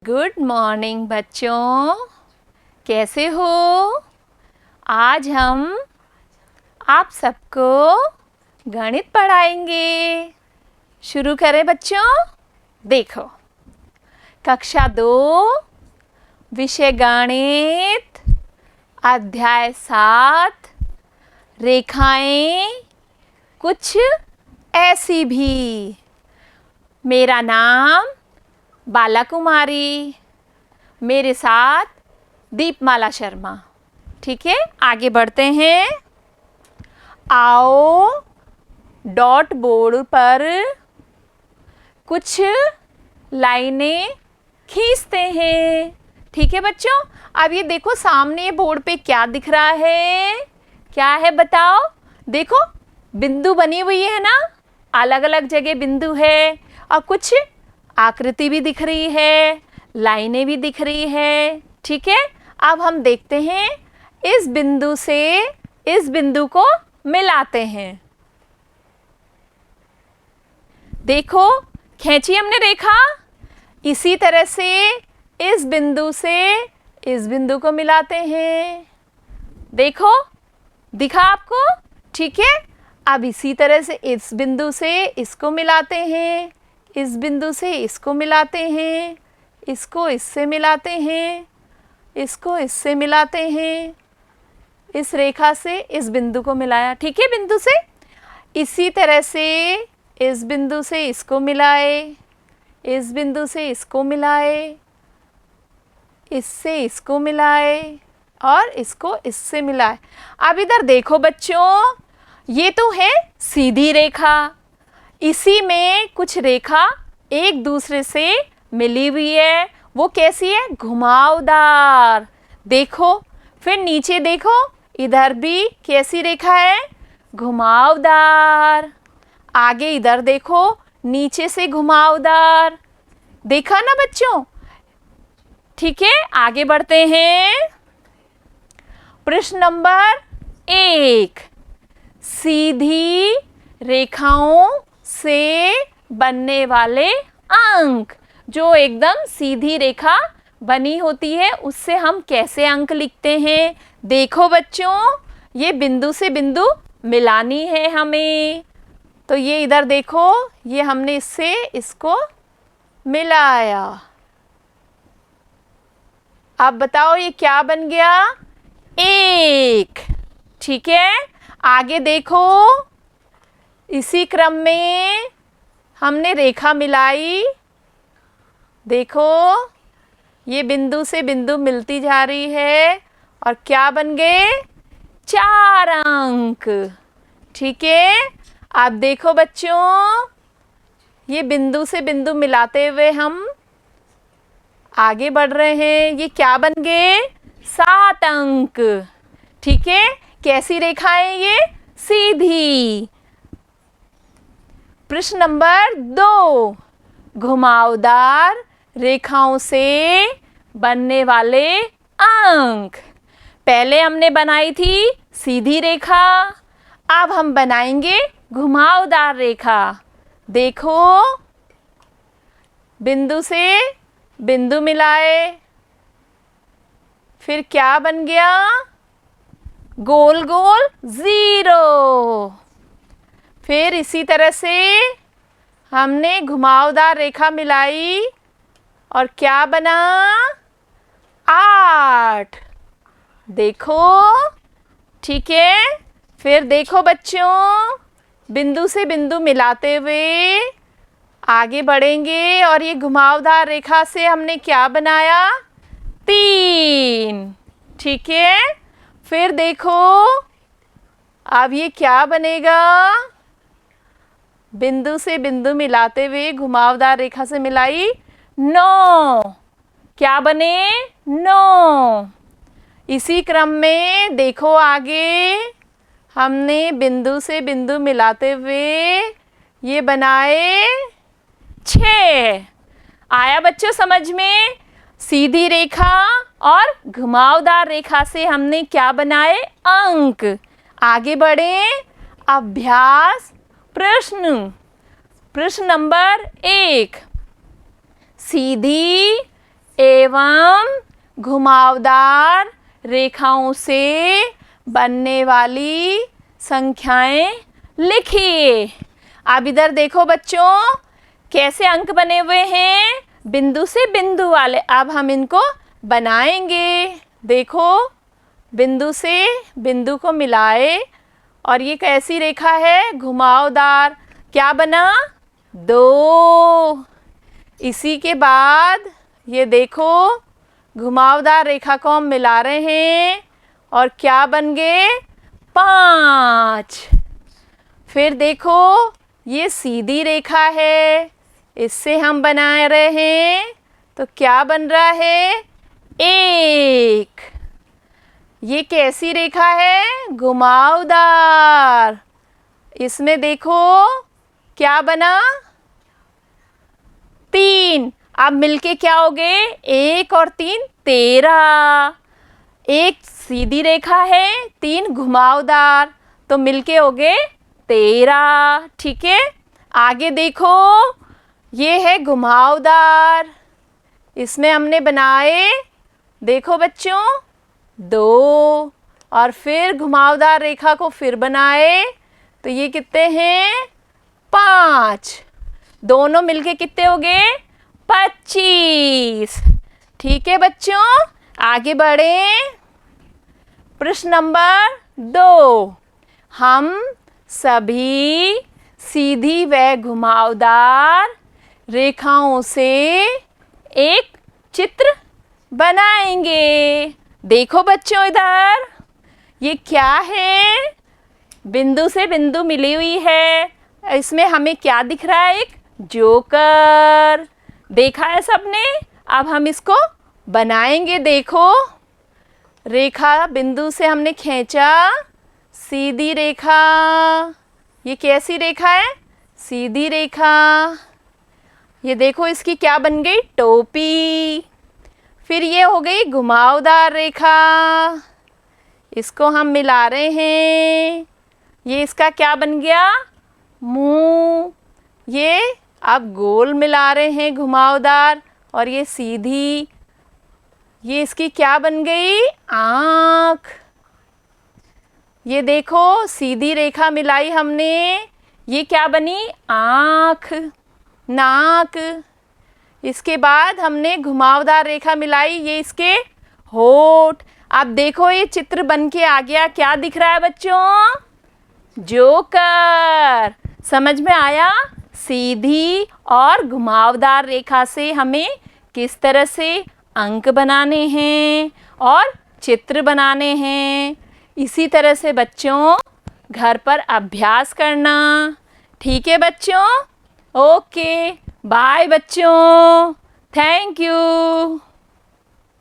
Good morning बच्चों, कैसे हो? आज हम आप सबको गणित पढ़ाएंगे। शुरू करें बच्चों। देखो, कक्षा 2 विषय गणित अध्याय 7 रेखाएं कुछ ऐसी भी। मेरा नाम बाला कुमारी, मेरे साथ दीपमाला शर्मा। ठीक है, आगे बढ़ते हैं। आओ डॉट बोर्ड पर कुछ लाइनें खींचते हैं। ठीक है बच्चों, अब ये देखो सामने बोर्ड पे क्या दिख रहा है? क्या है बताओ? देखो बिंदु बनी हुई है ना, अलग अलग जगह बिंदु है और कुछ आकृति भी दिख रही है, लाइनें भी दिख रही है। ठीक है, अब हम देखते हैं इस बिंदु से इस बिंदु को मिलाते हैं। देखो खींची हमने रेखा, इसी तरह से इस बिंदु से इस बिंदु को मिलाते हैं। देखो दिखा आपको? ठीक है, अब इसी तरह से इस बिंदु से इसको मिलाते हैं, इस बिंदु से इसको मिलाते हैं, इसको इससे मिलाते हैं, इसको इससे मिलाते हैं, इस रेखा से इस बिंदु को मिलाया। ठीक है, बिंदु से इसी तरह से इस बिंदु से इसको मिलाए, इस बिंदु से इसको मिलाए, इससे इसको मिलाए और इसको इससे मिलाए। अब इधर देखो बच्चों, ये तो है सीधी रेखा, इसी में कुछ रेखा एक दूसरे से मिली हुई है। वो कैसी है? घुमावदार। देखो फिर नीचे देखो, इधर भी कैसी रेखा है? घुमावदार। आगे इधर देखो, नीचे से घुमावदार। देखा ना बच्चों? ठीक है, आगे बढ़ते हैं। प्रश्न नंबर 1, सीधी रेखाओं से बनने वाले अंक। जो एकदम सीधी रेखा बनी होती है उससे हम कैसे अंक लिखते हैं? देखो बच्चों, ये बिंदु से बिंदु मिलानी है हमें, तो ये इधर देखो, ये हमने इससे इसको मिलाया। अब बताओ ये क्या बन गया? 1। ठीक है, आगे देखो, इसी क्रम में हमने रेखा मिलाई। देखो ये बिंदु से बिंदु मिलती जा रही है और क्या बन गए? 4 अंक। ठीक है, अब देखो बच्चों, ये बिंदु से बिंदु मिलाते हुए हम आगे बढ़ रहे हैं। ये क्या बन गए? 7 अंक। ठीक है, कैसी रेखा है ये? सीधी। प्रश्न नंबर 2, घुमावदार रेखाओं से बनने वाले अंक। पहले हमने बनाई थी सीधी रेखा, अब हम बनाएंगे घुमावदार रेखा। देखो बिंदु से बिंदु मिलाए, फिर क्या बन गया? गोल गोल 0। फिर इसी तरह से हमने घुमावदार रेखा मिलाई और क्या बना? 8। देखो, ठीक है, फिर देखो बच्चों, बिंदु से बिंदु मिलाते हुए आगे बढ़ेंगे और ये घुमावदार रेखा से हमने क्या बनाया? 3। ठीक है, फिर देखो अब ये क्या बनेगा? बिंदु से बिंदु मिलाते हुए घुमावदार रेखा से मिलाई 9। क्या बने? 9। इसी क्रम में देखो आगे, हमने बिंदु से बिंदु मिलाते हुए ये बनाए 6। आया बच्चों समझ में? सीधी रेखा और घुमावदार रेखा से हमने क्या बनाए? अंक। आगे बढ़ें। अभ्यास प्रश्न नंबर 1, सीधी एवं घुमावदार रेखाओं से बनने वाली संख्याएं लिखिए। अब इधर देखो बच्चों, कैसे अंक बने हुए हैं, बिंदु से बिंदु वाले। अब हम इनको बनाएंगे। देखो, बिंदु से बिंदु को मिलाए और ये कैसी रेखा है, घुमावदार। क्या बना, 2। इसी के बाद ये देखो, घुमावदार रेखा को हम मिला रहे हैं और क्या बन गए, 5। फिर देखो, ये सीधी रेखा है, इससे हम बना रहे हैं तो क्या बन रहा है, 1। ये कैसी रेखा है, घुमावदार। इसमें देखो क्या बना, 3। अब मिलके क्या हो गए, 1 और 3 13। एक सीधी रेखा है, 3 घुमावदार, तो मिलके हो गए 13। ठीक है, आगे देखो, ये है घुमावदार, इसमें हमने बनाए, देखो बच्चों, 2। और फिर घुमावदार रेखा को फिर बनाए तो ये कितने हैं, 5। दोनों मिलके कितने हो गए, 25। ठीक है बच्चों, आगे बढ़ें। प्रश्न नंबर 2, हम सभी सीधी व घुमावदार रेखाओं से एक चित्र बनाएंगे। देखो बच्चों, इधर ये क्या है, बिंदु से बिंदु मिली हुई है, इसमें हमें क्या दिख रहा है, एक जोकर। देखा है सबने। अब हम इसको बनाएंगे। देखो, रेखा बिंदु से हमने खींचा, सीधी रेखा, ये कैसी रेखा है, सीधी रेखा। ये देखो, इसकी क्या बन गई, टोपी। फिर ये हो गई घुमावदार रेखा, इसको हम मिला रहे हैं, ये इसका क्या बन गया, मुंह। ये अब गोल मिला रहे हैं, घुमावदार, और ये सीधी, ये इसकी क्या बन गई, आँख। ये देखो, सीधी रेखा मिलाई हमने, ये क्या बनी, आँख, नाक। इसके बाद हमने घुमावदार रेखा मिलाई, ये इसके होठ। अब देखो, ये चित्र बन के आ गया। क्या दिख रहा है बच्चों, जोकर। समझ में आया, सीधी और घुमावदार रेखा से हमें किस तरह से अंक बनाने हैं और चित्र बनाने हैं। इसी तरह से बच्चों घर पर अभ्यास करना। ठीक है बच्चों, ओके, बाय बच्चों, थैंक यू।